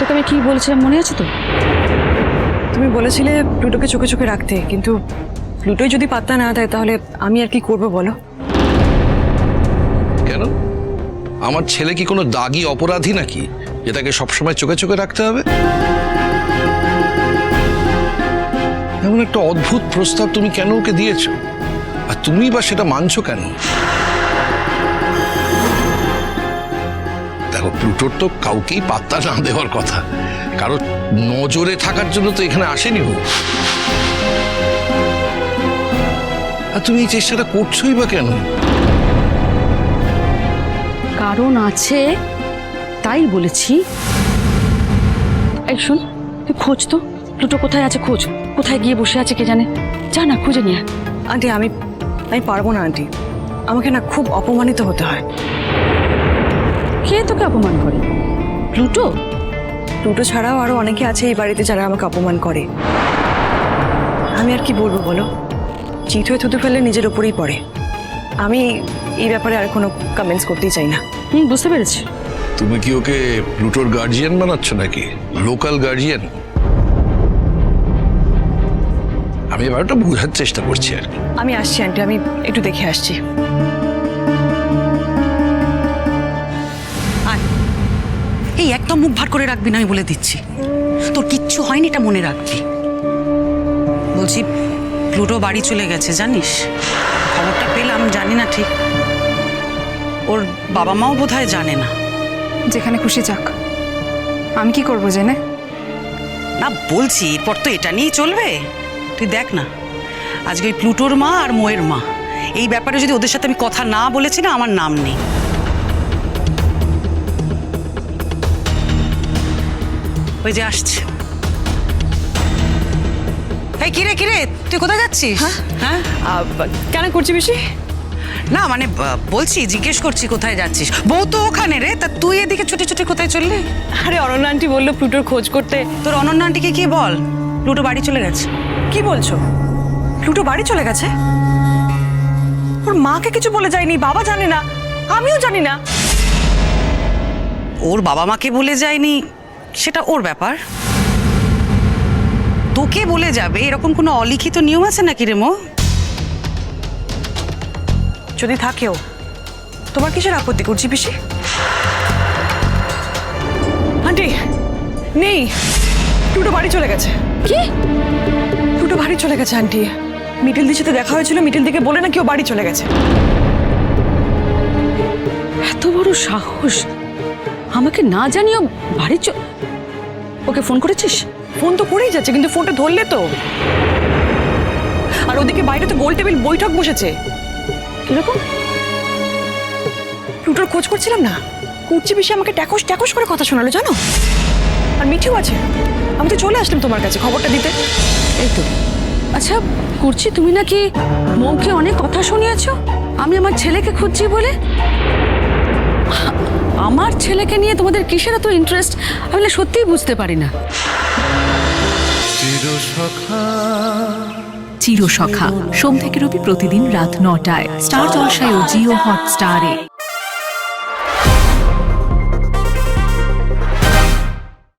তোকে আমি কি বলেছিলাম মনে আছে তো? তুমি বলেছিলে প্লুটোকে চোখে চোখে রাখতে, কিন্তু প্লুটোই যদি পাত্তা না দেয় তাহলে আমি আর কি করবো বলো? কেন? আমার ছেলে কি কোনো দাগী অপরাধী নাকি যেটাকে সবসময় চোখে চোখে রাখতে হবে? এমন একটা অদ্ভুত প্রস্তাব তুমি কেন ওকে দিয়েছো, আর তুমি বা সেটা মানছো কেন? দেখো, প্লুটোর তো কাউকেই পাত্তা না দেওয়ার কথা, কারো নজরে থাকার জন্য তো এখানে আসেনি ও। আর তুমি এই চেষ্টাটা করছোই বা কেন? কারণ আছে তাই বলেছি। এই শোন, তুই খোঁজ তো, প্লুটো কোথায় আছে খোঁজ, কোথায় গিয়ে বসে আছে কে জানে, যা না খুঁজে নিয়ে। আন্টি আমি পারবো না আন্টি, আমাকে না খুব অপমানিত হতে হয়। কে তোকে অপমান করে? প্লুটো? প্লুটো ছাড়াও আরো অনেকে আছে এই বাড়িতে যারা আমাকে অপমান করে। আমি আর কি বলবো বলো, চিট হয়ে থুতু ফেললে নিজের উপরেই পড়ে। আমি এই ব্যাপারে আর কোনো কমেন্টস করতেই চাই না। বুঝতে পেরেছি। তুমি কি ওকে প্লুটোর গার্জিয়ান বানাচ্ছ নাকি, লোকাল গার্জিয়ান? আমি এবারটা বোঝার চেষ্টা করছি আর কি। আমি আসছি আন্টি, আমি একটু দেখে আসছি। এই একদম মুখ ভার করে রাখবি না, আমি বলে দিচ্ছি। তোর কিচ্ছু হয়নি, এটা মনে রাখবি। বলছি, প্লুটো বাড়ি চলে গেছে জানিস? খবরটা পেলাম, জানি না ঠিক, ওর বাবা মাও বোধহয় জানে না। যেখানে খুশি যাক, আমি কি করবো জেনে? না বলছি, এরপর তো এটা নিয়েই চলবে। তুই দেখ না, আজকে ওই প্লুটোর মা আর মোয়ের মা, এই ব্যাপারে যদি ওদের সাথে আমি কথা না বলেছি না, আমার নাম নেই। ওই যে আসছে। এই কিরে কিরে, তুই কোথায় যাচ্ছিস? হ্যাঁ কেন করছি বেশি? না মানে বলছি, জিজ্ঞেস করছি কোথায় যাচ্ছিস। বউ তো ওখানে রে, তা তুই এদিকে ছুটে ছুটে কোথায় চললি? আরে অনন্যা আন্টি বললো প্লুটোর খোঁজ করতে। তোর অনন্যা আন্টিকে কি বল, প্লুটো বাড়ি চলে গেছে। কি বলছো? প্লুটো বাড়ি চলে গেছে? ওর মাকে কিছু বলে যায়নি, বাবা জানে না, আমিও জানি না। ওর বাবা মাকে বলে যায়নি সেটা ওর ব্যাপার, তোকে বলে যাবে এরকম কোনো অলিখিত নিয়ম আছে নাকি রে মো? যদি থাকেও, তোমার কিসের আপত্তি করছি পিসি? আন্টি নেই, প্লুটো বাড়ি চলে গেছে। কি? প্লুটো বাড়ি চলে গেছে আন্টি। মিটিল দির সাথে দেখা হয়েছিল, মিটিল দিকে বলে না কেউ বাড়ি চলে গেছে। এত বড় সাহস, আমাকে না জানিও বাড়ি ওকে ফোন করেছিস? ফোন তো করেই যাচ্ছে, কিন্তু ফোনটা ধরলে তো। আর ওদিকে বাইরে তো গোল টেবিল বৈঠক বসেছে। কিরকম? প্লুটোর খোঁজ করছিলাম না, কুর্চি পিসি আমাকে ট্যাকস ট্যাকস করে কথা শোনালো জানো। আর মিঠিও আছে, আমি তো চলে আসলাম তোমার কাছে খবরটা দিতে। এই তো। আচ্ছা কুর্চি, তুমি নাকি মৌকে অনেক কথা শুনিয়েছ আমি আমার ছেলেকে খুঁজছি বলে? আমার ছেলেকে নিয়ে তোমাদের কিসের এত ইন্টারেস্ট আমি না সত্যিই বুঝতে পারি না। চিরসখা সোম থেকে রবি প্রতিদিন রাত ৯টায় স্টার জলসায় ও জিও হটস্টারে।